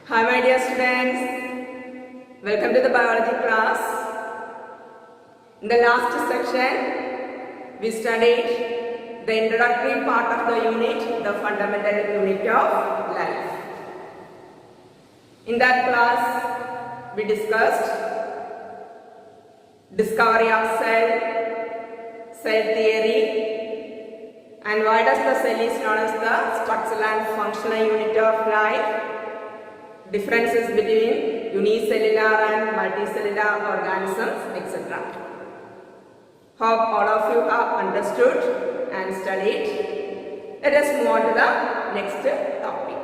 Hi my dear students, welcome to the biology class. In the last section, we studied the introductory part of the unit, the fundamental unit of life. In that class, we discussed discovery of cell theory, and why does the cell is known as the structural and functional unit of life, differences between unicellular and multicellular organisms, etc. Hope all of you have understood and studied. Let us move on to the next topic.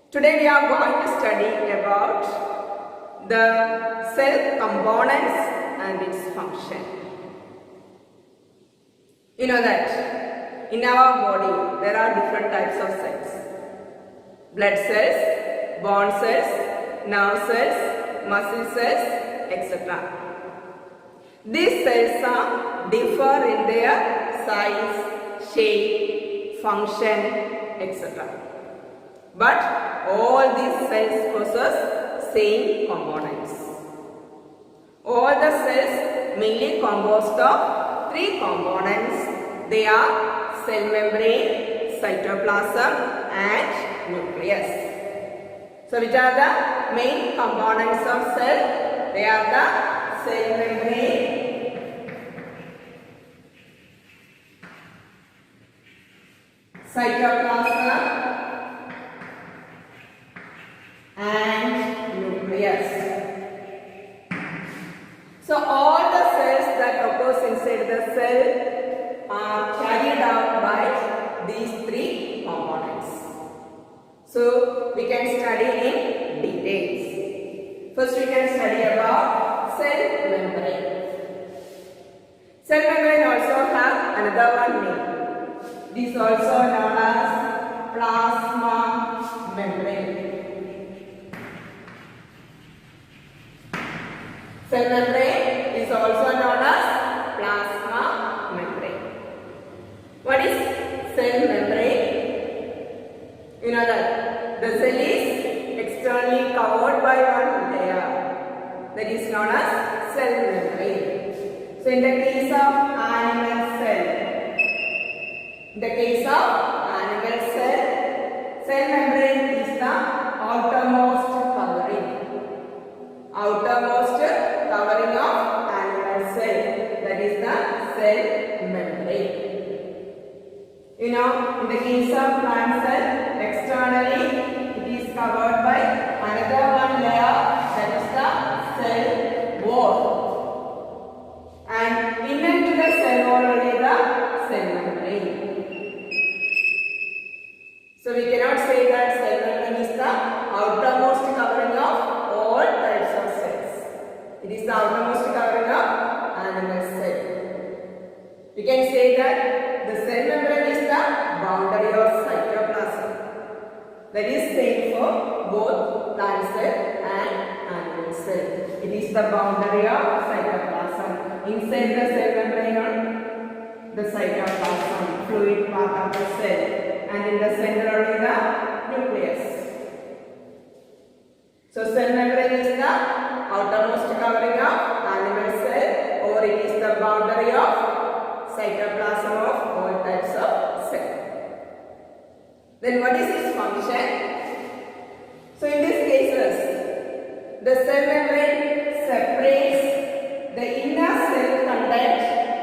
Today we are going to study about the cell components and its function. You know that in our body there are different types of cells. Blood cells, bone cells, nerve cells, muscle cells, etc. These cells are differ in their size, shape, function, etc. But all these cells possess same components. All the cells mainly composed of three components. They are cell membrane, cytoplasm, and nucleus. So which are the main components of cell? They are the cell membrane, cytoplasm, and nucleus. So all the cells that occurs inside the cell are carried out by these three components. So we can study in details. First we can study about cell membrane. Cell membrane also have another one name. This is also known as plasma membrane. Cell membrane is also known as plasma membrane. What is cell membrane? You know that the cell is externally covered by one layer that is known as cell membrane. So in the case of animal cell, cell membrane is the outermost covering of animal cell, that is the cell membrane. You know, in the case of plant cell, externally it is covered by another one layer, that is the cell wall, and into the cell wall only the cell membrane. So we cannot say that cell membrane is the outermost covering of all types of cells. It is the outermost covering of animal cell. We can say that the cell membrane is the boundary of cytoplasm. That is same for both plant cell and animal cell. It is the boundary of cytoplasm. Inside the cell membrane, the cytoplasm, fluid part of the cell, and in the center only the nucleus. So cell membrane is the outermost covering of animal cell, or it is the boundary of cytoplasm of all types of cell. Then what is its function? So in these cases, the cell membrane separates the inner cell content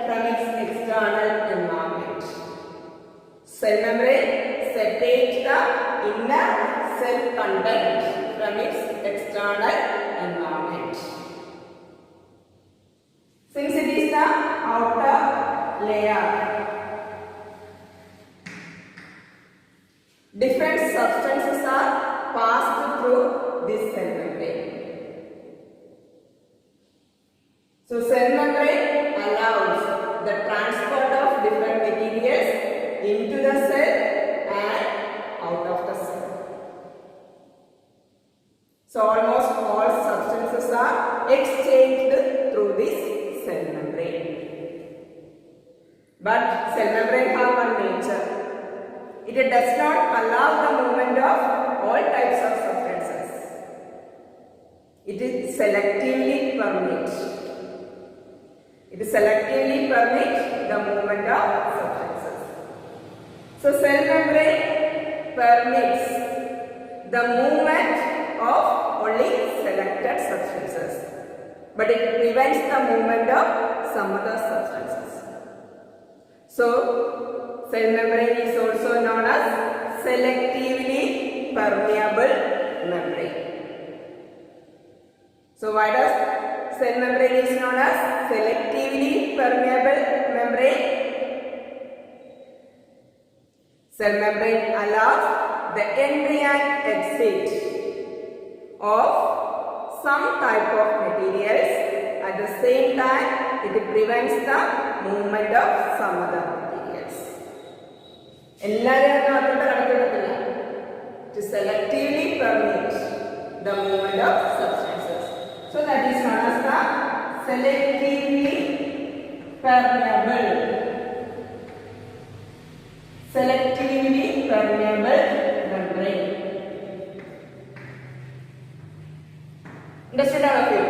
from its external environment. Cell membrane separates the inner cell content from its external environment. Since it is the outer layer, different substances are passed through this cell membrane. So cell membrane allows the transport of different materials into the cell and out of the cell. So almost all substances are exchanged through this cell membrane. But cell membrane have one nature. It does not allow the movement of all types of substances. It is selectively permit. It selectively permits the movement of substances. So cell membrane permits the movement of only selected substances, but it prevents the movement of some other substances. So cell membrane is also known as selectively permeable membrane. So why does cell membrane is known as selectively permeable membrane? Cell membrane allows the entry and exit of some type of materials. At the same time, it prevents the movement of some other materials. To selectively permit the movement of substances. So that is known as the selectively permeable. Selectively permeable membrane. Understood all of you?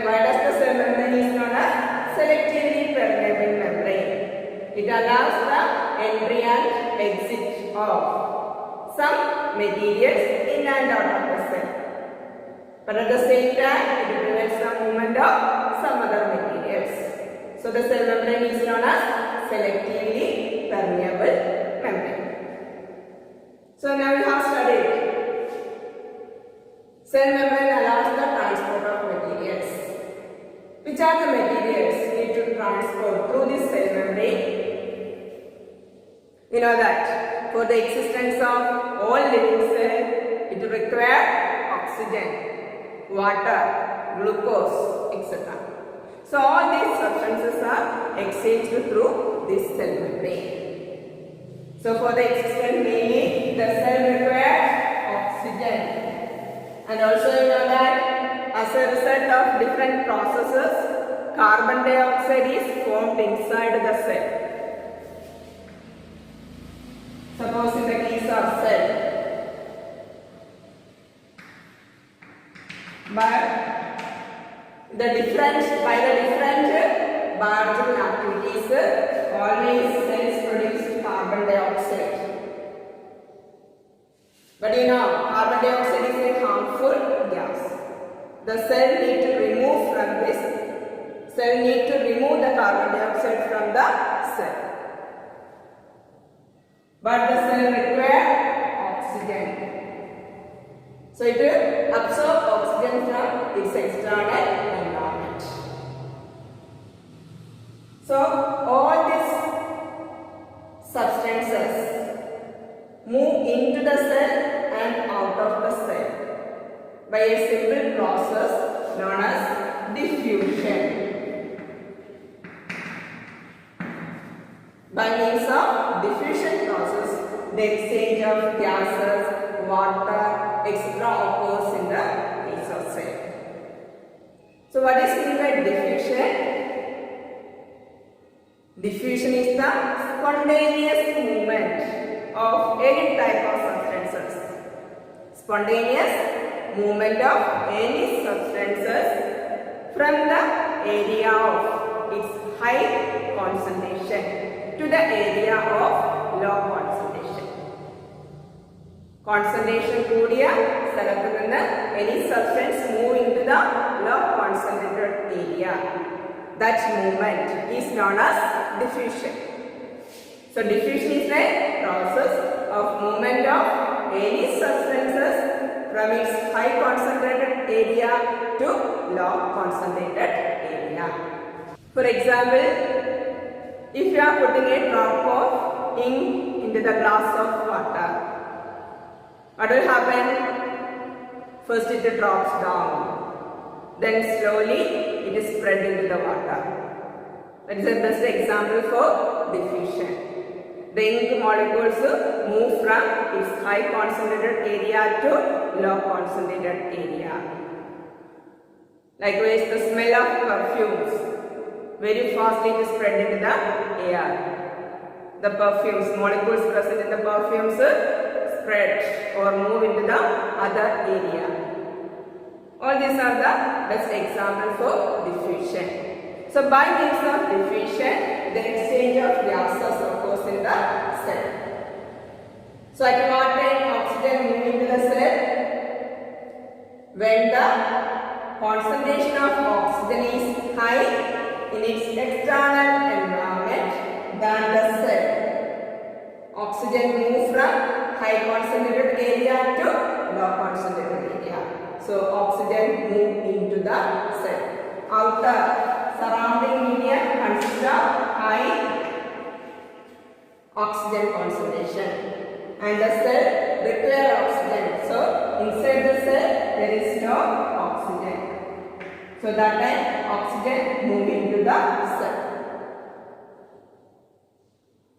Why does the cell membrane is known as selectively permeable membrane? It allows the entry and exit of some materials in and out of the cell. But at the same time, it prevents the movement of some other materials. So the cell membrane is known as selectively permeable membrane. So now we have studied cell membrane allows the transport of materials. Which are the materials need to transport through this cell membrane? We know that for the existence of all living cells, it requires oxygen, water, glucose, etc. So all these substances are exchanged through this cell membrane. So for the existence mainly the cell requires oxygen. And also you know that as a result of different processes, carbon dioxide is formed inside the cell. Suppose in the case of cell, but by the different biological activities, always cells produce carbon dioxide. But you know, carbon dioxide is a harmful gas. The cell need to remove from this. Cell need to remove the carbon dioxide from the cell. But the cell requires oxygen. So it will absorb oxygen from its external environment. So all these substances move into the cell and out of the cell by a simple process known as diffusion. By means of diffusion process, the exchange of gases, water, etc. occurs in the case of cell. So what is meant by diffusion? Diffusion is the spontaneous movement of any type of substances. Spontaneous movement of any substances from the area of its high concentration to the area of low concentration. Concentration കൂടിയ സ്ഥലത്ത് നിന്ന് any substance move into the low concentrated area. That movement is known as diffusion. So diffusion is a process of movement of any substances from its high concentrated area to low concentrated area. For example, if you are putting a drop of ink into the glass of water, what will happen? First it drops down, then slowly it is spread into the water. That is the best example for diffusion. The ink molecules move from its high concentrated area to low concentrated area. Likewise, the smell of perfumes very fastly is spread into the air. The perfumes, molecules present in the perfumes spread or move into the other area. All these are the best examples for diffusion. So by means of diffusion, the exchange of gases occurs in the cell. So at what time oxygen moves into the cell? When the concentration of oxygen is high in its external environment than the cell. Oxygen moves from high concentrated area to low concentrated area. So oxygen moves into the cell. Outer surrounding medium consists of high oxygen concentration, and the cell requires oxygen. So inside the cell there is no oxygen. So that time oxygen moves into the cell.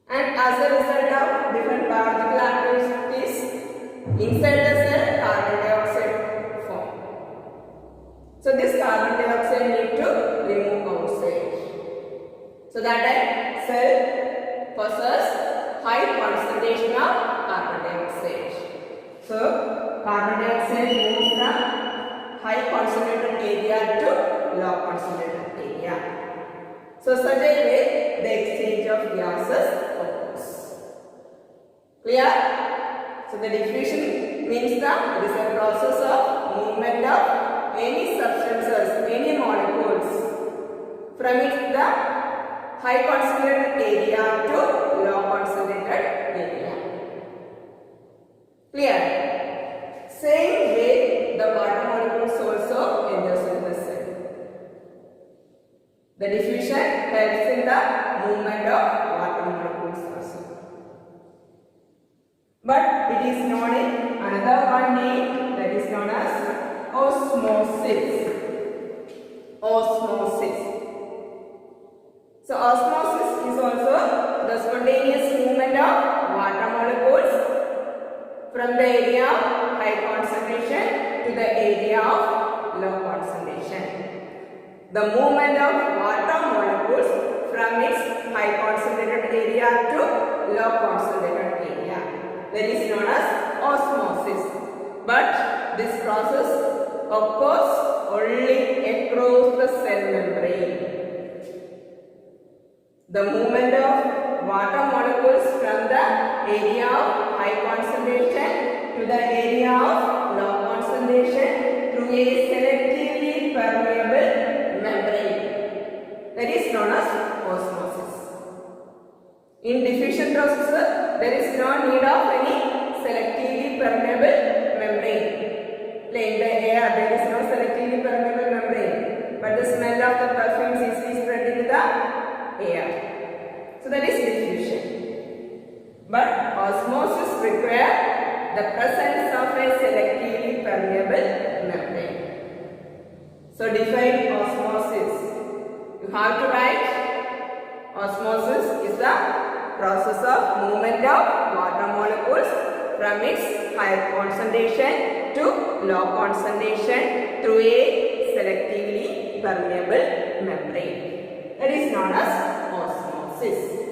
And as a result of different biological activities inside the cell, carbon dioxide form. So this carbon dioxide need to remove outside. So that time cell possesses high concentration of carbon dioxide. So carbon dioxide moves from high concentrated area to low concentrated area. So such a way the exchange of gases occurs. Clear? So the diffusion means that it is a process of movement of any substances, any molecules from the high concentrated area to low concentrated area. Clear? Same way the water molecules also enters in the cell. The diffusion helps in the movement of water molecules also. But it is known in another one name, that is known as osmosis. Osmosis. So osmosis is also the spontaneous movement of water molecules from the area of high concentration to the area of low concentration. The movement of water molecules from its high concentrated area to low concentrated area. That is known as osmosis. But this process occurs only across the cell membrane. The movement of water molecules from the area of high concentration to the area of low concentration through a selectively permeable membrane. That is known as osmosis. In diffusion process, there is no need of any selectively permeable membrane. In the air, there is no selectively permeable membrane, but the smell of the perfume is easily spread into the air. So that is diffusion. But osmosis requires the presence of a selectively permeable membrane. So define osmosis. You have to write osmosis is the process of movement of water molecules from its high concentration to low concentration through a selectively permeable membrane. That is known as osmosis.